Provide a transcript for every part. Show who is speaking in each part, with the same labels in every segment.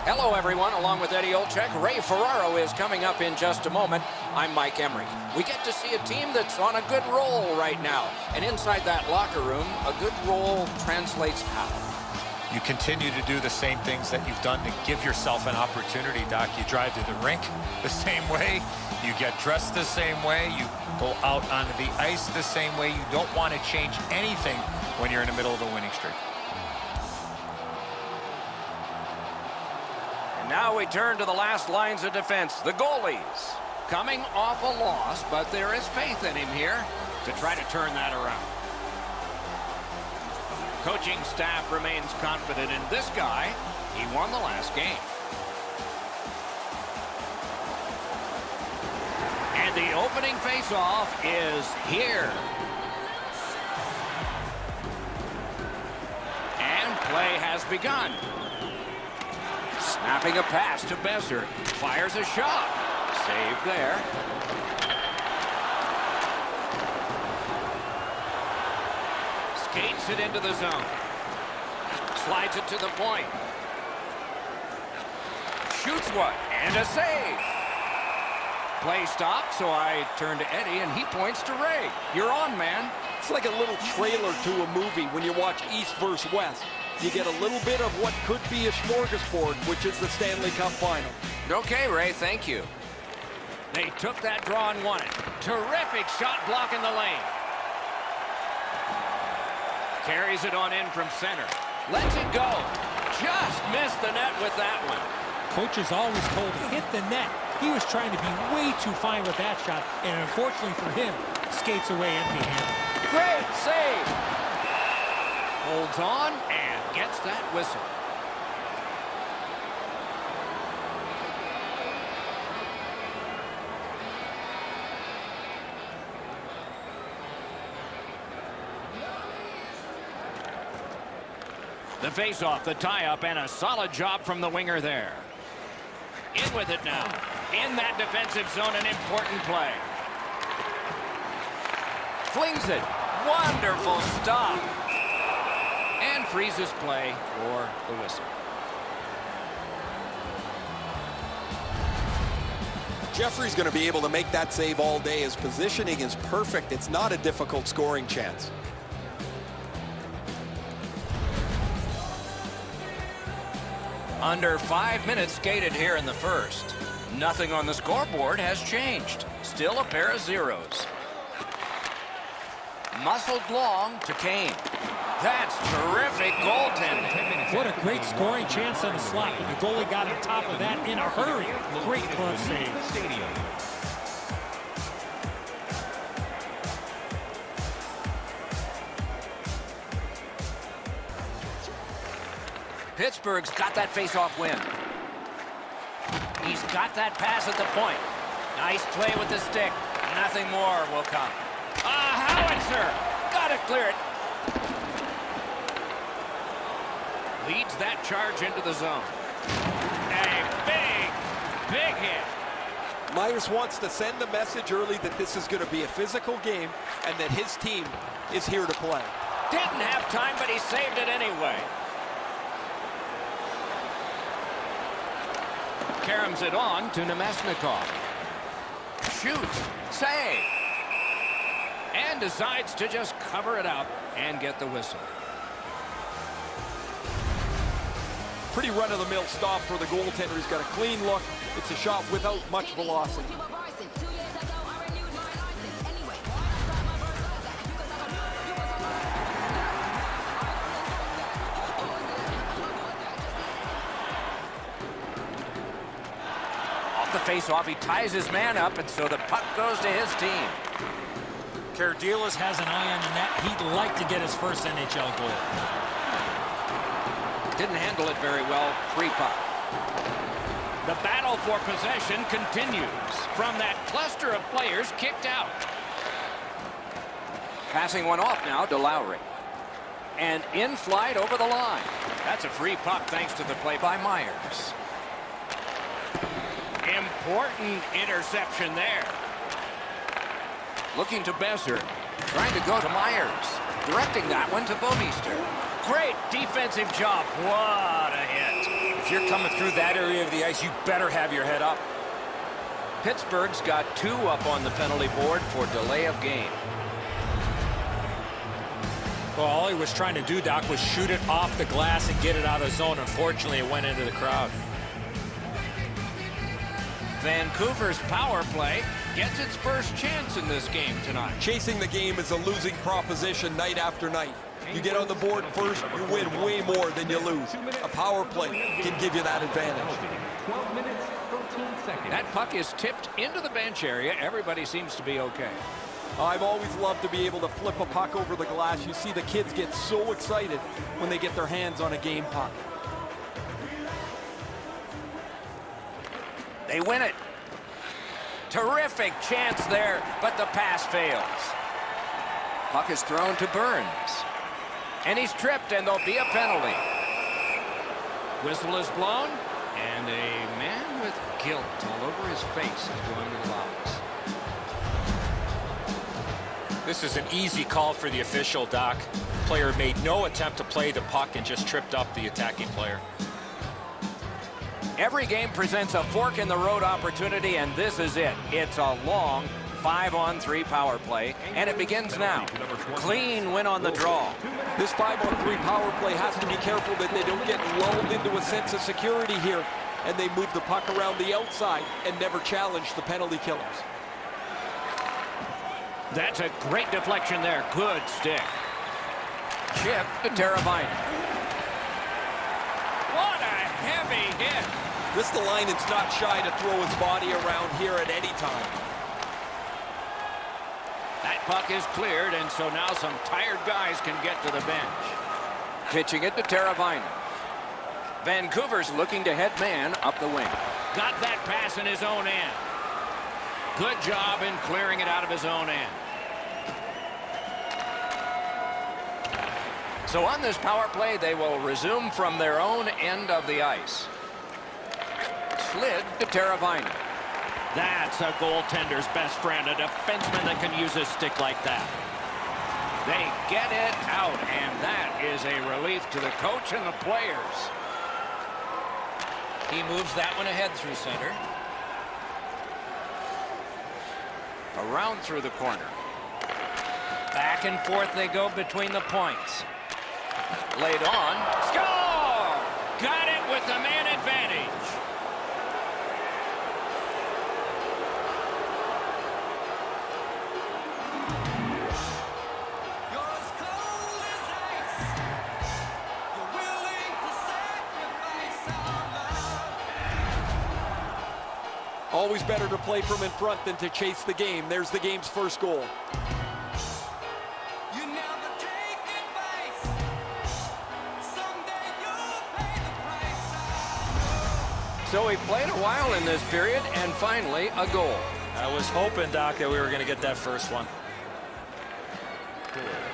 Speaker 1: Hello, everyone. Along with Eddie Olczyk, Ray Ferraro is coming up in just a moment. I'm Mike Emery. We get to see a team that's on a good roll right now. And inside that locker room, a good roll translates how?
Speaker 2: You continue to do the same things that you've done to give yourself an opportunity, Doc. You drive to the rink the same way. You get dressed the same way. You go out onto the ice the same way. You don't want to change anything when you're in the middle of a winning streak.
Speaker 1: And now we turn to the last lines of defense, the goalies. Coming off a loss, but there is faith in him here to try to turn that around. Coaching staff remains confident in this guy. He won the last game. And the opening faceoff is here. And play has begun. Snapping a pass to Besser. Fires a shot. Save there. Skates it into the zone. Slides it to the point. Shoots one. And a save. Play stopped, so I turn to Eddie, and he points to Ray. You're on, man.
Speaker 3: It's like a little trailer to a movie when you watch East versus West. You get a little bit of what could be a smorgasbord, which is the Stanley Cup Final.
Speaker 1: Okay, Ray, thank you. They took that draw and won it. Terrific shot block in the lane. Carries it on in from center. Lets it go. Just missed the net with that one.
Speaker 4: Coach is always told to hit the net. He was trying to be way too fine with that shot, and unfortunately for him, skates away empty-handed.
Speaker 1: Great save. Holds on and gets that whistle. The face-off, the tie-up, and a solid job from the winger there. In with it now. In that defensive zone, an important play. Flings it. Wonderful stop. And freezes play for the whistle.
Speaker 3: Jeffrey's going to be able to make that save all day. His positioning is perfect. It's not a difficult scoring chance.
Speaker 1: Under 5 minutes skated here in the first. Nothing on the scoreboard has changed. Still a pair of zeros. Muscled long to Kane. That's terrific goaltending.
Speaker 4: What a great scoring chance on the slot, but the goalie got on top of that in a hurry. Great glove save.
Speaker 1: Pittsburgh's got that face-off win. He's got that pass at the point. Nice play with the stick. Nothing more will come. Howitzer! Gotta clear it. Leads that charge into the zone. A big hit.
Speaker 3: Myers wants to send the message early that this is going to be a physical game and that his team is here to play.
Speaker 1: Didn't have time, but he saved it anyway. Caroms it on to Nemesnikov. Shoots. Save. And decides to just cover it up and get the whistle.
Speaker 3: Pretty run-of-the-mill stop for the goaltender. He's got a clean look. It's a shot without much velocity.
Speaker 1: Off the face-off, he ties his man up, and so the puck goes to his team.
Speaker 4: Kardilas has an eye on the net. He'd like to get his first NHL goal.
Speaker 1: Didn't handle it very well. Free puck. The battle for possession continues from that cluster of players kicked out. Passing one off now to Lowry. And in flight over the line. That's a free puck thanks to the play by Myers. Important interception there. Looking to Besser. Trying to go to Myers. Directing that one to Bouwmeester. Great defensive job. What a hit.
Speaker 2: If you're coming through that area of the ice, you better have your head up.
Speaker 1: Pittsburgh's got 2 up on the penalty board for delay of game.
Speaker 4: Well, all he was trying to do, Doc, was shoot it off the glass and get it out of the zone. Unfortunately, it went into the crowd.
Speaker 1: Vancouver's power play gets its first chance in this game tonight.
Speaker 3: Chasing the game is a losing proposition night after night. You get on the board first, you win way more than you lose. A power play can give you that advantage.
Speaker 5: 12 minutes, 13 seconds.
Speaker 1: That puck is tipped into the bench area. Everybody seems to be okay.
Speaker 3: I've always loved to be able to flip a puck over the glass. You see the kids get so excited when they get their hands on a game puck.
Speaker 1: They win it. Terrific chance there, but the pass fails. Puck is thrown to Burns. And he's tripped, and there'll be a penalty. Whistle is blown, and a man with guilt all over his face is going to the box.
Speaker 2: This is an easy call for the official, Doc. Player made no attempt to play the puck and just tripped up the attacking player.
Speaker 1: Every game presents a fork-in-the-road opportunity, and this is it. It's a long 5-on-3 power play, and it begins now. Clean win on the draw.
Speaker 3: This 5-on-3 power play has to be careful that they don't get lulled into a sense of security here, and they move the puck around the outside and never challenge the penalty killers.
Speaker 1: That's a great deflection there. Good stick. Chip to Teravainen. What a heavy hit.
Speaker 3: Ristolainen's not shy to throw his body around here at any time.
Speaker 1: That puck is cleared, and so now some tired guys can get to the bench. Pitching it to Teravainen. Vancouver's looking to head man up the wing. Got that pass in his own end. Good job in clearing it out of his own end. So on this power play, they will resume from their own end of the ice. Slid to Teravainen. That's a goaltender's best friend, a defenseman that can use a stick like that. They get it out, and that is a relief to the coach and the players. He moves that one ahead through center. Around through the corner. Back and forth they go between the points. Laid on. Score! Got it with the man advantage.
Speaker 3: Always better to play from in front than to chase the game. There's the game's first goal.
Speaker 1: So he played a while in this period, and finally a goal.
Speaker 2: I was hoping, Doc, that we were going to get that first one.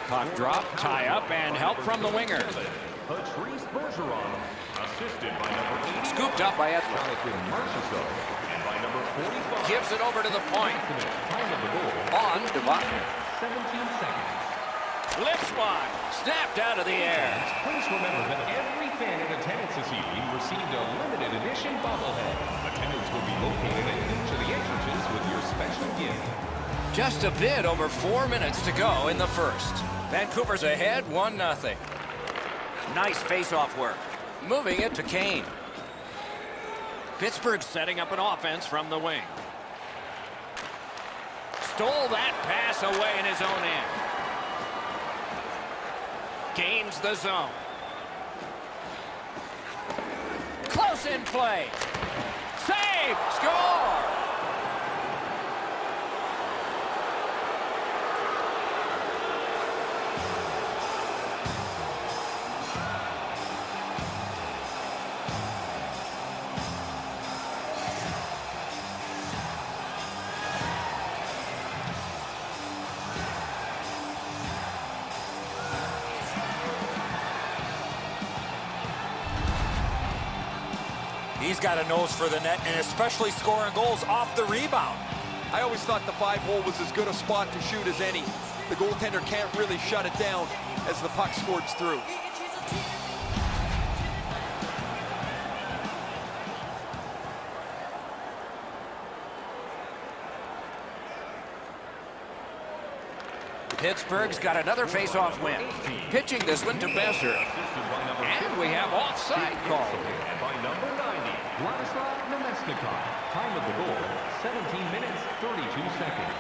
Speaker 1: Puck drop, tie up, and help from the winger.
Speaker 5: Patrice Bergeron, assisted by number 80.
Speaker 1: Scooped up by Edler.
Speaker 5: Jonathan Marchessault, and by number 45.
Speaker 1: Gives it over to the point.
Speaker 5: Time of the goal.
Speaker 1: On to Button.
Speaker 5: 17 seconds.
Speaker 1: Lifts one. Snapped out of the air.
Speaker 5: Please remember that every fan in attendance this evening received a limited edition bobblehead. Attendants will be located at each of the entrances with your special gift.
Speaker 1: Just a bit over 4 minutes to go in the first. Vancouver's ahead 1-0. Nice face-off work. Moving it to Kane. Pittsburgh setting up an offense from the wing. Stole that pass away in his own end. Gains the zone. Close in play. Save! Score!
Speaker 2: He's got a nose for the net, and especially scoring goals off the rebound.
Speaker 3: I always thought the 5-hole was as good a spot to shoot as any. The goaltender can't really shut it down as the puck squirts through.
Speaker 1: Pittsburgh's got another face-off win. Pitching this one to Besser. And we have offside call.
Speaker 5: By number 90, Vladislav Namestnikov. Time of the goal, 17 minutes, 32 seconds.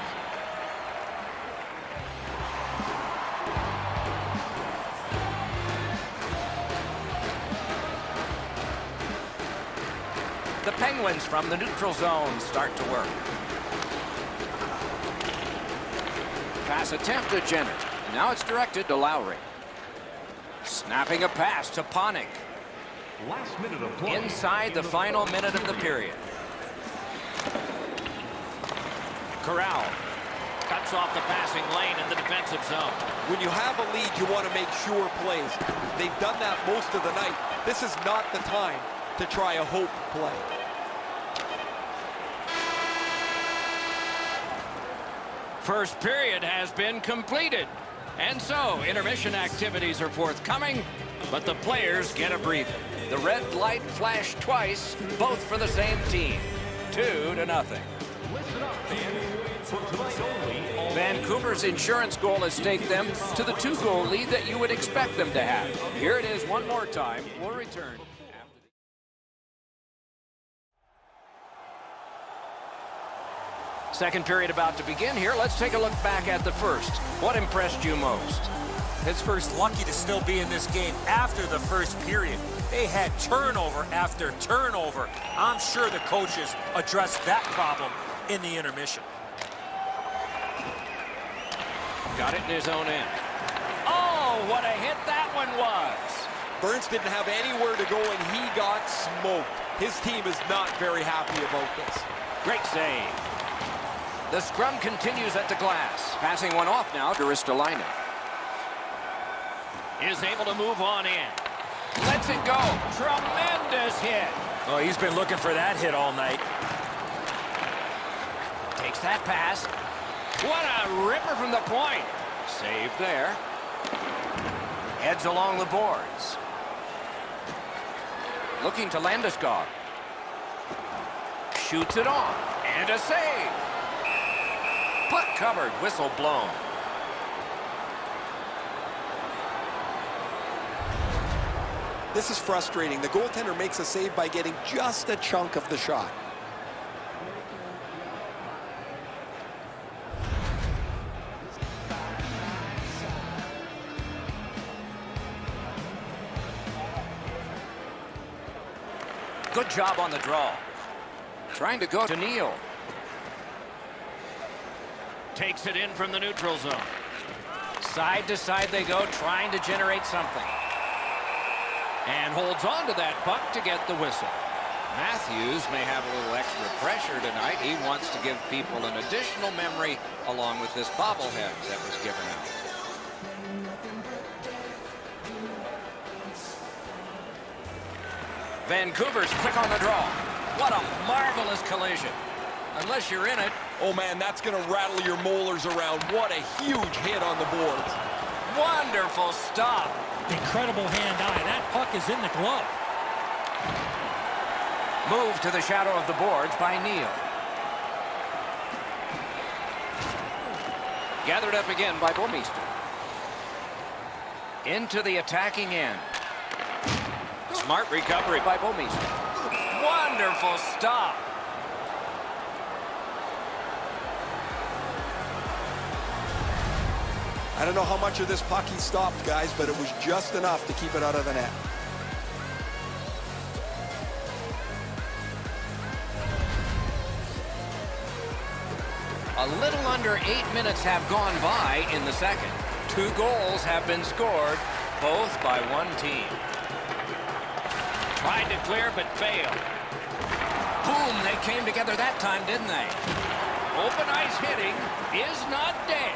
Speaker 1: The Penguins from the neutral zone start to work. Pass attempt to Jenner. And now it's directed to Lowry. Snapping a pass to Panik.
Speaker 5: Last minute of play.
Speaker 1: Inside the final minute of the period. Corral cuts off the passing lane in the defensive zone.
Speaker 3: When you have a lead, you want to make sure plays. They've done that most of the night. This is not the time to try a hope play.
Speaker 1: First period has been completed. And so, intermission activities are forthcoming, but the players get a breather. The red light flashed twice, both for the same team. 2-0.
Speaker 5: Listen up, fans. For tonight only,
Speaker 1: Vancouver's insurance goal has staked them to the 2-goal lead that you would expect them to have. Here it is one more time. We'll return. Second period about to begin here. Let's take a look back at the first. What impressed you most?
Speaker 4: Pittsburgh's lucky to still be in this game after the first period. They had turnover after turnover. I'm sure the coaches addressed that problem in the intermission.
Speaker 1: Got it in his own end. Oh, what a hit that one was.
Speaker 3: Burns didn't have anywhere to go, and he got smoked. His team is not very happy about this.
Speaker 1: Great save. The scrum continues at the glass. Passing one off now to Ristolainen. Is able to move on in. Lets it go. Tremendous hit.
Speaker 4: Oh, he's been looking for that hit all night.
Speaker 1: Takes that pass. What a ripper from the point. Save there. Heads along the boards. Looking to Landeskog. Shoots it on. And a save. Puck covered, whistle blown.
Speaker 3: This is frustrating. The goaltender makes a save by getting just a chunk of the shot.
Speaker 1: Good job on the draw. Trying to go to Neal. Takes it in from the neutral zone. Side to side they go, trying to generate something. And holds on to that puck to get the whistle. Matthews may have a little extra pressure tonight. He wants to give people an additional memory along with this bobblehead that was given out. Vancouver's quick on the draw. What a marvelous collision. Unless you're in it.
Speaker 3: Oh man, that's going to rattle your molars around. What a huge hit on the boards.
Speaker 1: Wonderful stop.
Speaker 4: Incredible hand-eye. That puck is in the glove.
Speaker 1: Move to the shadow of the boards by Neal. Gathered up again by Bouwmeester. Into the attacking end. Smart recovery by Bouwmeester. Wonderful stop.
Speaker 3: I don't know how much of this puck he stopped, guys, but it was just enough to keep it out of the net.
Speaker 1: A little under 8 minutes have gone by in the second. 2 goals have been scored, both by one team. Tried to clear, but failed. Boom, they came together that time, didn't they? Open ice hitting is not dead.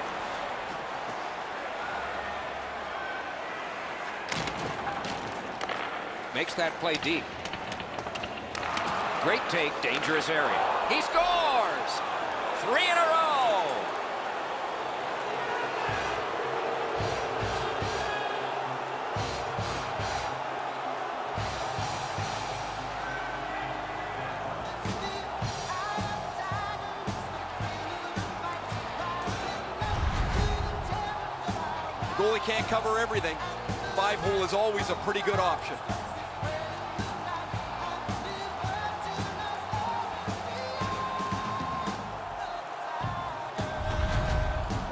Speaker 1: Makes that play deep. Great take, dangerous area. He scores! 3 in a row!
Speaker 3: Goalie can't cover everything. 5-hole is always a pretty good option.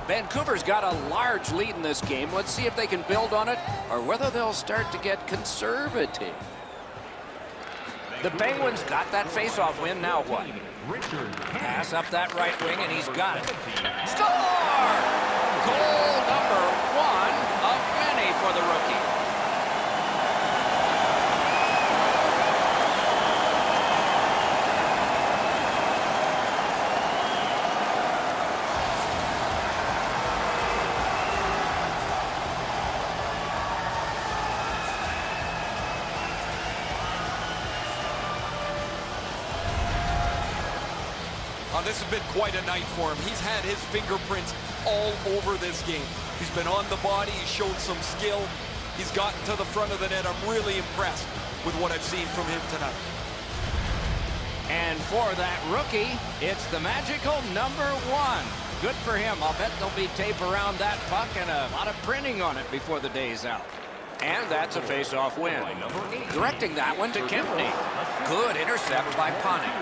Speaker 1: Vancouver's got a large lead in this game. Let's see if they can build on it or whether they'll start to get conservative. The Penguins got that face-off win. Now what? Pass up that right wing, and he's got it. Score! Goal number 1 of many for the rookie.
Speaker 3: This has been quite a night for him. He's had his fingerprints all over this game. He's been on the body. He's shown some skill. He's gotten to the front of the net. I'm really impressed with what I've seen from him tonight.
Speaker 1: And for that rookie, it's the magical number 1. Good for him. I'll bet there'll be tape around that puck and a lot of printing on it before the day's out. And that's a face-off win. Directing that one to Kempney. Good intercept by Panik.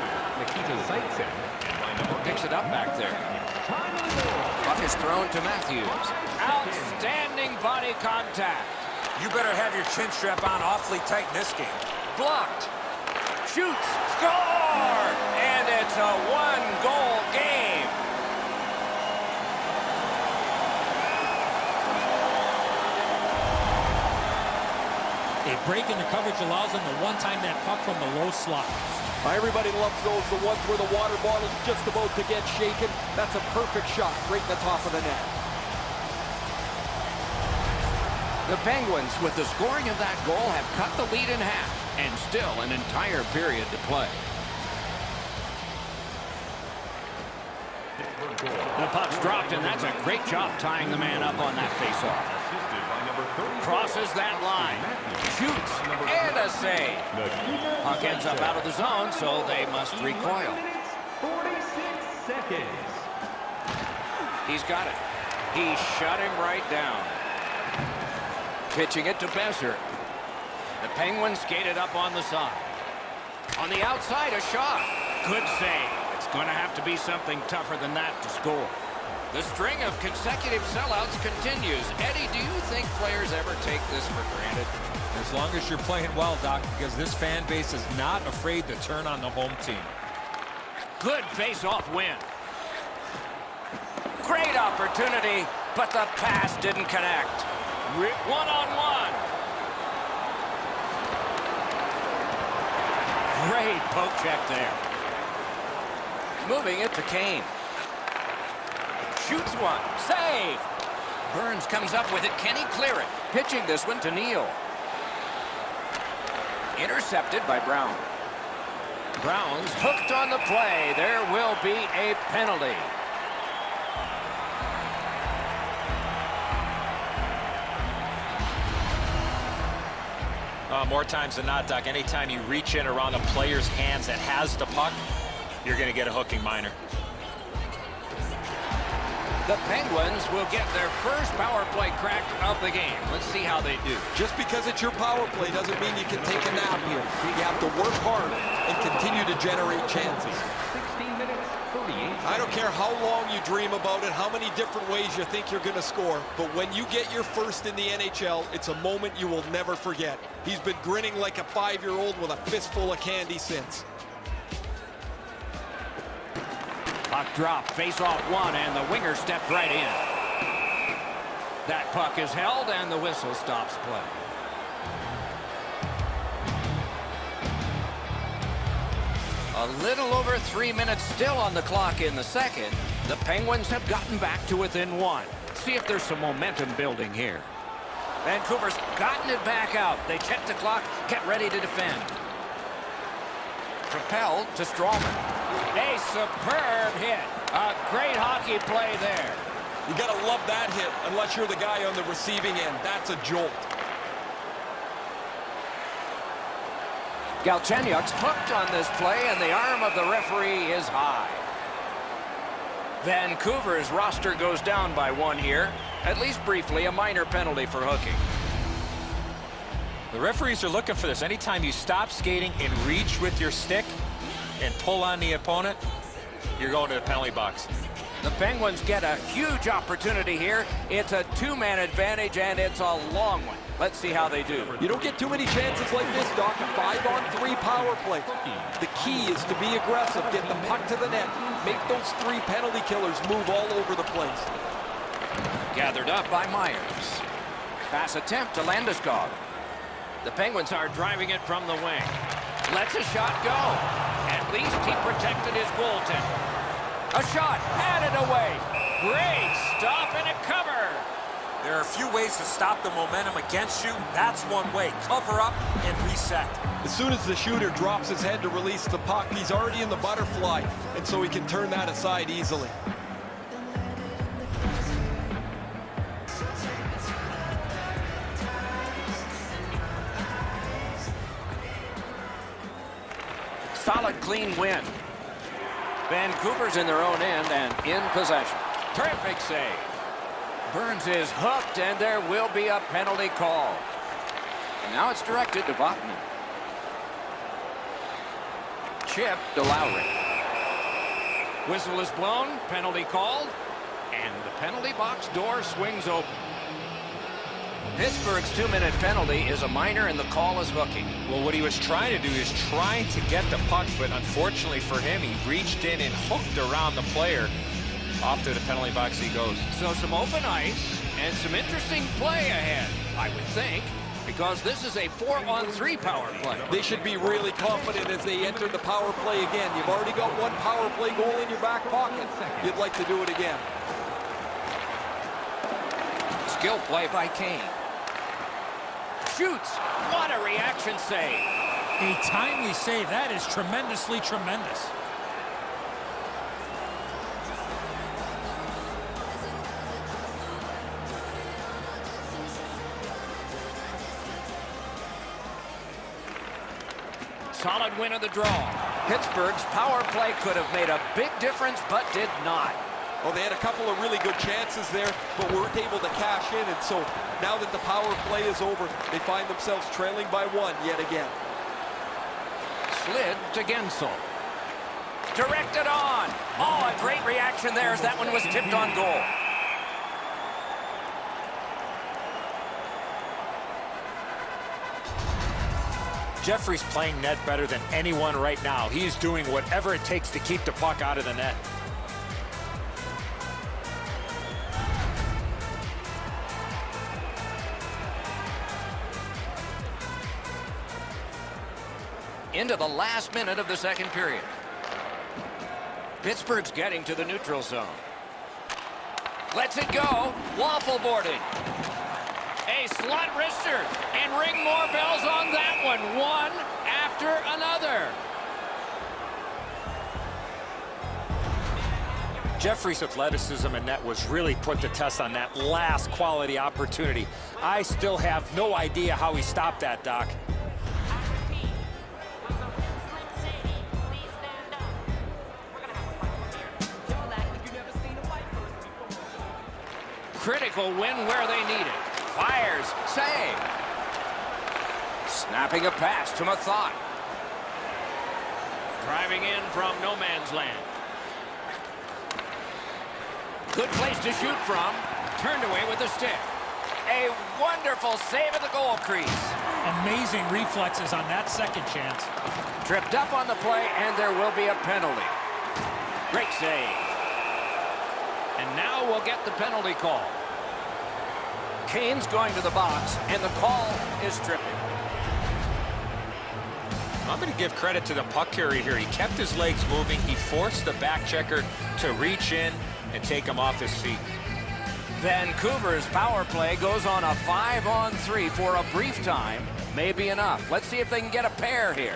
Speaker 1: Picks it up back there. Puck is thrown to Matthews. Outstanding body contact.
Speaker 4: You better have your chin strap on awfully tight in this game.
Speaker 1: Blocked. Shoots. Score! And it's a 1-goal game.
Speaker 6: A break in the coverage allows them to one-time that puck from the low slot.
Speaker 3: Everybody loves those, the ones where the water bottle's just about to get shaken. That's a perfect shot right in the top of the net.
Speaker 1: The Penguins, with the scoring of that goal, have cut the lead in half, and still an entire period to play. The puck's dropped, and that's a great job tying the man up on that faceoff. Crosses that line. Shoots, and a save. Puck ends up out of the zone, so they must recoil.
Speaker 5: 46 seconds.
Speaker 1: He's got it. He shut him right down. Pitching it to Besser. The Penguins skated up on the side. On the outside, a shot. Good save. It's going to have to be something tougher than that to score. The string of consecutive sellouts continues. Eddie, do you think players ever take this for granted?
Speaker 4: As long as you're playing well, Doc, because this fan base is not afraid to turn on the home team.
Speaker 1: Good face-off win. Great opportunity, but the pass didn't connect. One-on-one. Great poke check there. Moving it to Kane. Shoots one. Save. Burns comes up with it. Can he clear it? Pitching this one to Neal. Intercepted by Brown. Brown's hooked on the play. There will be a penalty.
Speaker 4: More times than not, Doc, anytime you reach in around a player's hands that has the puck, you're going to get a hooking minor.
Speaker 1: The Penguins will get their first power play crack of the game. Let's see how they do.
Speaker 3: Just because it's your power play doesn't mean you can take a nap here. You have to work hard and continue to generate chances.
Speaker 5: 16 minutes, 38.
Speaker 3: I don't care how long you dream about it, how many different ways you think you're going to score, but when you get your first in the NHL, it's a moment you will never forget. He's been grinning like a 5-year-old with a fistful of candy since.
Speaker 1: Puck drop, face-off one, and the winger stepped right in. That puck is held, and the whistle stops play. A little over 3 minutes still on the clock in the second. The Penguins have gotten back to within one. See if there's some momentum building here. Vancouver's gotten it back out. They check the clock, get ready to defend. Propelled to Strawman. A superb hit. A great hockey play there.
Speaker 3: You got to love that hit unless you're the guy on the receiving end. That's a jolt.
Speaker 1: Galchenyuk's hooked on this play, and the arm of the referee is high. Vancouver's roster goes down by one here. At least briefly, a minor penalty for hooking.
Speaker 4: The referees are looking for this. Anytime you stop skating and reach with your stick and pull on the opponent, you're going to the penalty box.
Speaker 1: The Penguins get a huge opportunity here. It's a two-man advantage, and it's a long one. Let's see how they do.
Speaker 3: You don't get too many chances like this, Doc. 5-on-3 power play. The key is to be aggressive, get the puck to the net, make those 3 penalty killers move all over the place.
Speaker 1: Gathered up by Myers. Pass attempt to Landeskog. The Penguins are driving it from the wing. Lets a shot go. At least he protected his goaltender. A shot, added away. Great stop and a cover.
Speaker 4: There are a few ways to stop the momentum against you. That's one way. Cover up and reset.
Speaker 3: As soon as the shooter drops his head to release the puck, he's already in the butterfly, and so he can turn that aside easily.
Speaker 1: Solid, clean win. Vancouver's in their own end and in possession. Terrific save. Burns is hooked, and there will be a penalty call. And now it's directed to Vatanen. Chip to Lowry. Whistle is blown, penalty called, and the penalty box door swings open. Pittsburgh's 2-minute penalty is a minor, and the call is hooking.
Speaker 4: Well, what he was trying to do is trying to get the puck, but unfortunately for him, he reached in and hooked around the player. Off to the penalty box he goes.
Speaker 1: So some open ice and some interesting play ahead, I would think, because this is a 4-on-3 power play.
Speaker 3: They should be really confident as they enter the power play again. You've already got 1 power play goal in your back pocket. You'd like to do it again.
Speaker 1: Skill play by Kane. Shoots. What a reaction save.
Speaker 6: A timely save. That is tremendously tremendous.
Speaker 1: Solid win of the draw. Pittsburgh's power play could have made a big difference, but did not.
Speaker 3: Well, they had a couple of really good chances there, but weren't able to cash in. And so now that the power play is over, they find themselves trailing by 1 yet again.
Speaker 1: Slid to Gensel. Directed on. Oh, a great reaction there as that one was tipped on goal.
Speaker 4: Jeffrey's playing net better than anyone right now. He's doing whatever it takes to keep the puck out of the net.
Speaker 1: Into the last minute of the second period. Pittsburgh's getting to the neutral zone. Lets it go. Waffle boarding. A slot wrister. And ring more bells on that one. One after another.
Speaker 4: Jeffrey's athleticism in net was really put to test on that last quality opportunity. I still have no idea how he stopped that, Doc.
Speaker 1: Critical win where they need it. Fires. Save. Snapping a pass to Mathot. Driving in from no man's land. Good place to shoot from. Turned away with the stick. A wonderful save at the goal crease.
Speaker 6: Amazing reflexes on that second chance.
Speaker 1: Tripped up on the play, and there will be a penalty. Great save. And now we'll get the penalty call. Kane's going to the box, and the call is tripping.
Speaker 4: I'm going to give credit to the puck carrier here. He kept his legs moving. He forced the back checker to reach in and take him off his feet.
Speaker 1: Vancouver's power play goes on a 5-on-3 for a brief time. May be enough. Let's see if they can get a pair here.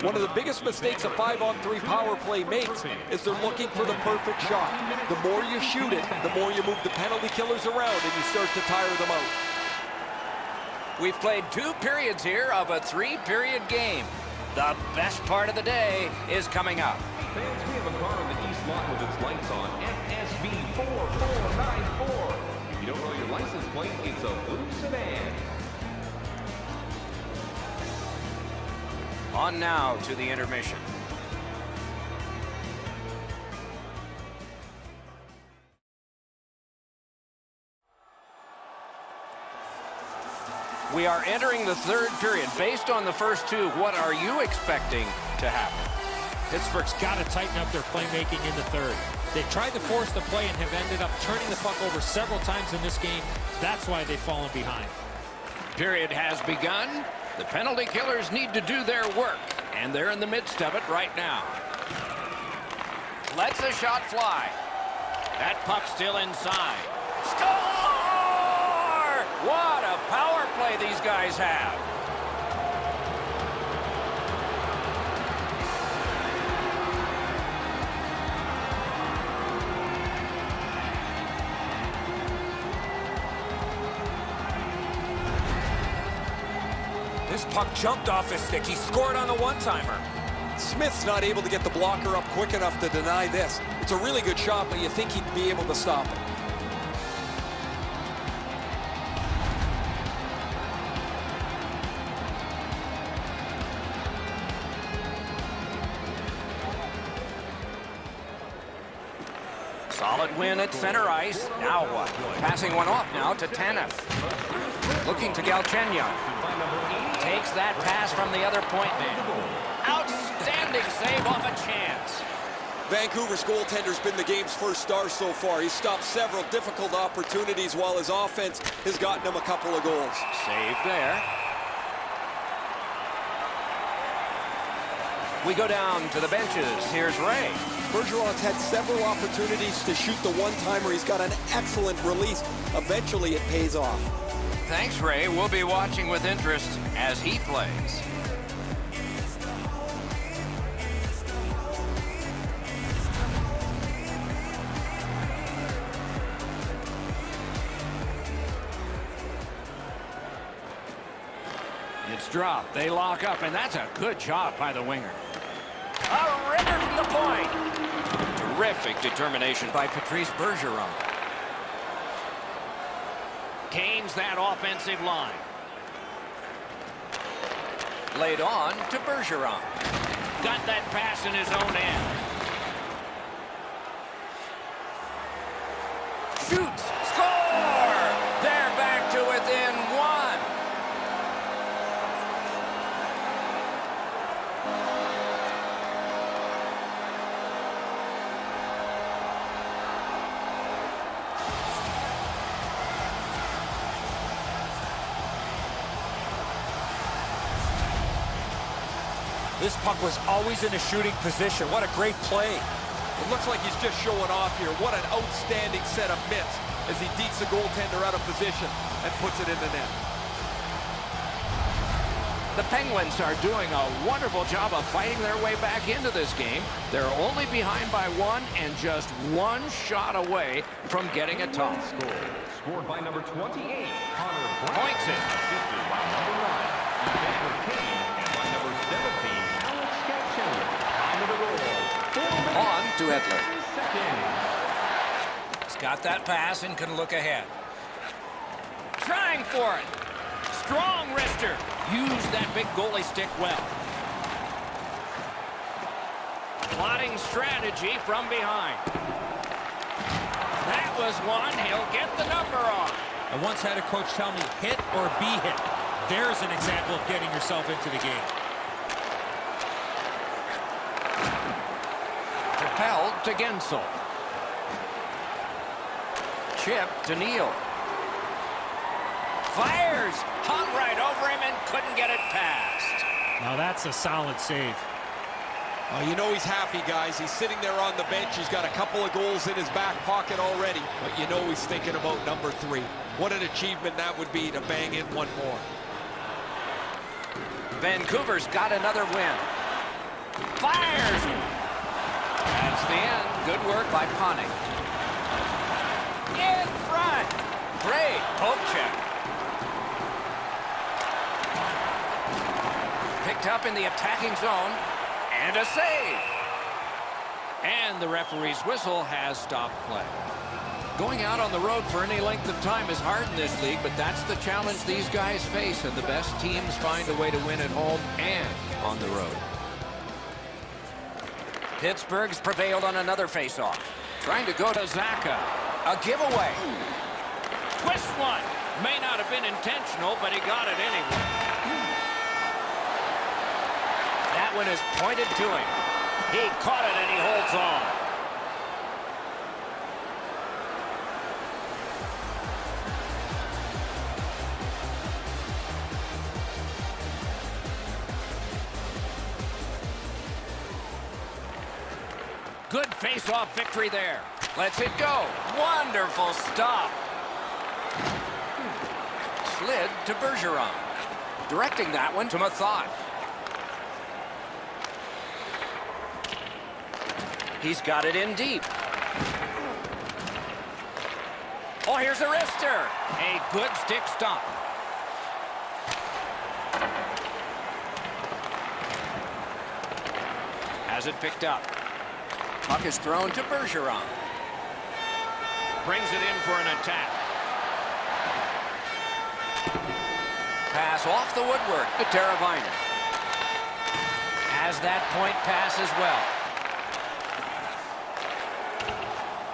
Speaker 3: One of the biggest mistakes a 5-on-3 power play makes is they're looking for the perfect shot. The more you shoot it, the more you move the penalty killers around and you start to tire them out.
Speaker 1: We've played 2 periods here of a 3-period game. The best part of the day is coming up.
Speaker 5: Fans, we have a car in the east lot with its lights on. FSB 4494. If you don't know plate, it's a blue sedan.
Speaker 1: On now to the intermission. We are entering the third period. Based on the first two, what are you expecting to happen?
Speaker 6: Pittsburgh's got to tighten up their playmaking in the third. They tried to force the play and have ended up turning the puck over several times in this game. That's why they've fallen behind.
Speaker 1: Period has begun. The penalty killers need to do their work, and they're in the midst of it right now. Lets a shot fly. That puck still inside. Score! What a power play these guys have.
Speaker 4: This puck jumped off his stick. He scored on the one-timer.
Speaker 3: Smith's not able to get the blocker up quick enough to deny this. It's a really good shot, but you think he'd be able to stop it.
Speaker 1: Solid win at center ice. Now what? Passing one off now to Tanev. Looking to Galchenyuk. Takes that pass from the other point man. Outstanding save off a chance.
Speaker 3: Vancouver's goaltender's been the game's first star so far. He's stopped several difficult opportunities while his offense has gotten him a couple of goals.
Speaker 1: Save there. We go down to the benches. Here's Ray.
Speaker 3: Bergeron's had several opportunities to shoot the one-timer. He's got an excellent release. Eventually, it pays off.
Speaker 1: Thanks, Ray. We'll be watching with interest as he plays. It's dropped. They lock up, and that's a good job by the winger. A ripper from the point. Terrific determination by Patrice Bergeron. Gains that offensive line. Laid on to Bergeron. Got that pass in his own end. Shoots. Score! They're back to within one.
Speaker 4: This puck was always in a shooting position. What a great play.
Speaker 3: It looks like he's just showing off here. What an outstanding set of mitts as he deets the goaltender out of position and puts it in the net.
Speaker 1: The Penguins are doing a wonderful job of fighting their way back into this game. They're only behind by one and just one shot away from getting a tie.
Speaker 5: Scored by number 28, Connor Brown.
Speaker 1: Points it.
Speaker 5: Assisted by number 9, Evander Kane, and by number 17, Alex Galchenyuk. Time of the goal. 4 minutes.
Speaker 1: On to Edler.
Speaker 5: Seconds.
Speaker 1: He's got that pass and can look ahead. Trying for it. Strong wrister. Used that big goalie stick well. Plotting strategy from behind. That was one. He'll get the number on.
Speaker 6: I once had a coach tell me, hit or be hit. There's an example of getting yourself into the game.
Speaker 1: Propelled to Gensel. Chip to Neal. Fires. Hung right over him and couldn't get it past.
Speaker 6: Now that's a solid save.
Speaker 3: You know he's happy, guys. He's sitting there on the bench. He's got a couple of goals in his back pocket already, but you know he's thinking about number 3. What an achievement that would be to bang in one more.
Speaker 1: Vancouver's got another win. Fires! That's the end. Good work by Ponting. In front. Great poke check. Picked up in the attacking zone. And a save. And the referee's whistle has stopped play. Going out on the road for any length of time is hard in this league, but that's the challenge these guys face, and the best teams find a way to win at home and on the road. Pittsburgh's prevailed on another faceoff. Trying to go to Zaka. A giveaway. Twist one. May not have been intentional, but he got it anyway. That one is pointed to him. He caught it and he holds on. Good face-off victory there. Lets it go. Wonderful stop. Slid to Bergeron. Directing that one to Mathot. He's got it in deep. Oh, here's a wrister. A good stick stop. Has it picked up. Puck is thrown to Bergeron. Brings it in for an attack. Pass off the woodwork to Teravainen. Has that point pass as well.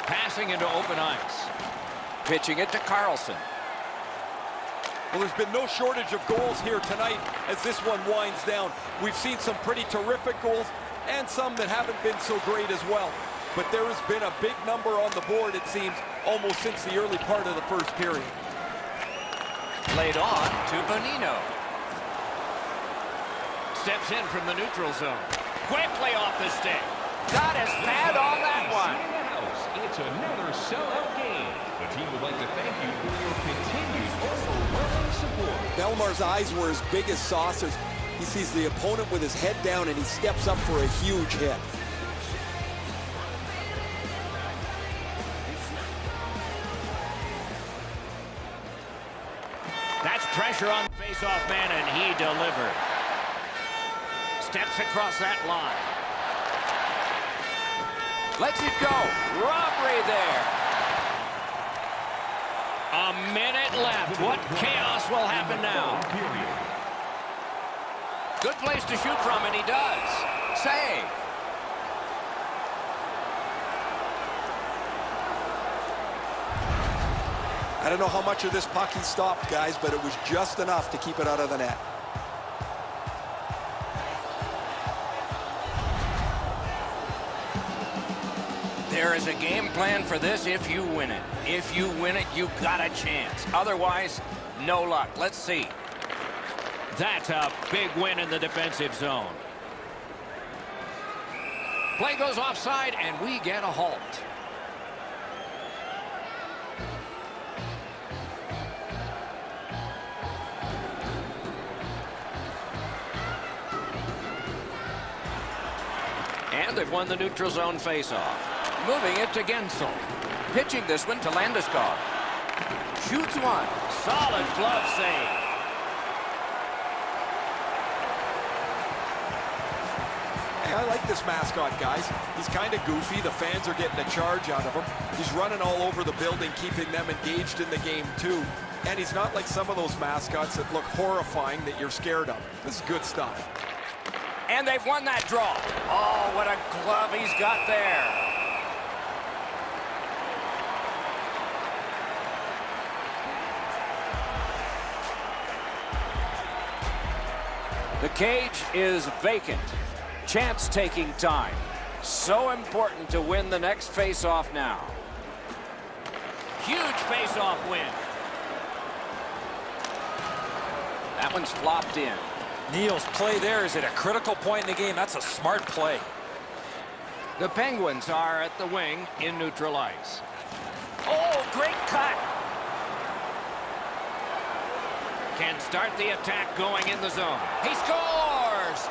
Speaker 1: Passing into open ice. Pitching it to Carlson.
Speaker 3: Well, there's been no shortage of goals here tonight as this one winds down. We've seen some pretty terrific goals and some that haven't been so great as well. But there has been a big number on the board, it seems, almost since the early part of the first period.
Speaker 1: Played on to Bonino. Steps in from the neutral zone. Quickly off the stick. Got his pad on that one.
Speaker 5: It's another sellout game. The team would like to thank you for your continued overwhelming support.
Speaker 3: Belmar's eyes were as big as saucers. He sees the opponent with his head down and he steps up for a huge hit.
Speaker 1: That's pressure on the face-off man, and he delivered. Steps across that line. Lets it go. Robbery there. A minute left. What chaos will happen now? Good place to shoot from, and he does. Save.
Speaker 3: I don't know how much of this puck he stopped, guys, but it was just enough to keep it out of the net.
Speaker 1: There is a game plan for this if you win it. If you win it, you got a chance. Otherwise, no luck. Let's see. That's a big win in the defensive zone. Play goes offside, and we get a halt. And they've won the neutral zone faceoff. Moving it to Gensel. Pitching this one to Landeskog. Shoots one. Solid glove save.
Speaker 3: Hey, I like this mascot, guys. He's kind of goofy. The fans are getting a charge out of him. He's running all over the building, keeping them engaged in the game, too. And he's not like some of those mascots that look horrifying that you're scared of. This is good stuff.
Speaker 1: And they've won that draw. Oh, what a glove he's got there. The cage is vacant. Chance-taking time. So important to win the next face-off now. Huge face-off win. That one's flopped in.
Speaker 4: Neal's play there is at a critical point in the game. That's a smart play.
Speaker 1: The Penguins are at the wing in neutral ice. Oh, great cut. Can start the attack going in the zone. He scores!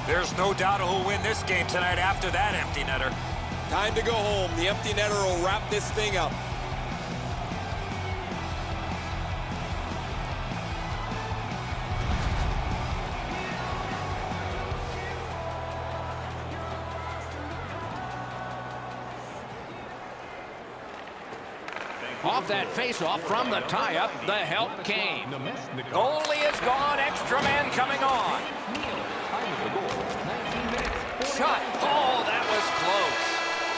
Speaker 4: There's no doubt who'll win this game tonight after that empty netter.
Speaker 3: Time to go home. The empty netter will wrap this thing up.
Speaker 1: Off that face-off from the tie-up, the help came. Goalie is gone, extra man coming on. Shot. Oh, that was close.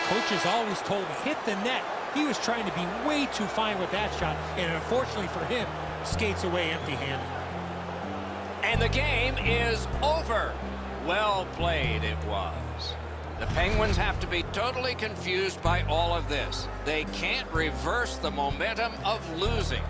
Speaker 6: Coaches always told him, hit the net. He was trying to be way too fine with that shot, and unfortunately for him, skates away empty-handed.
Speaker 1: And the game is over. Well played it was. The Penguins have to be totally confused by all of this. They can't reverse the momentum of losing.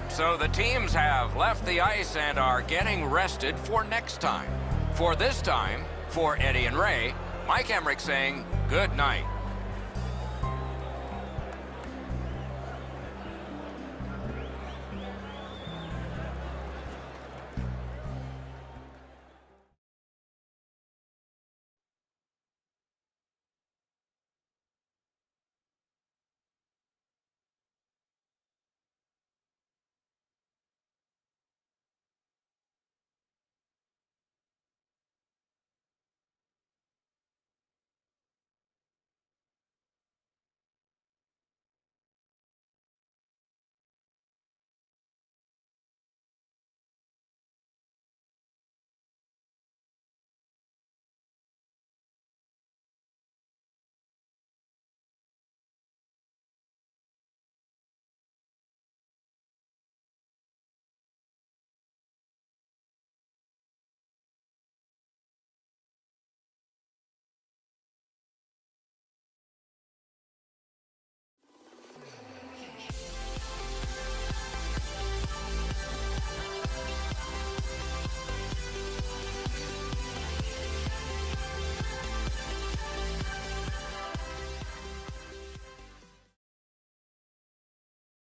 Speaker 1: So the teams have left the ice and are getting rested for next time. For this time, for Eddie and Ray, Mike Emmerich saying good night.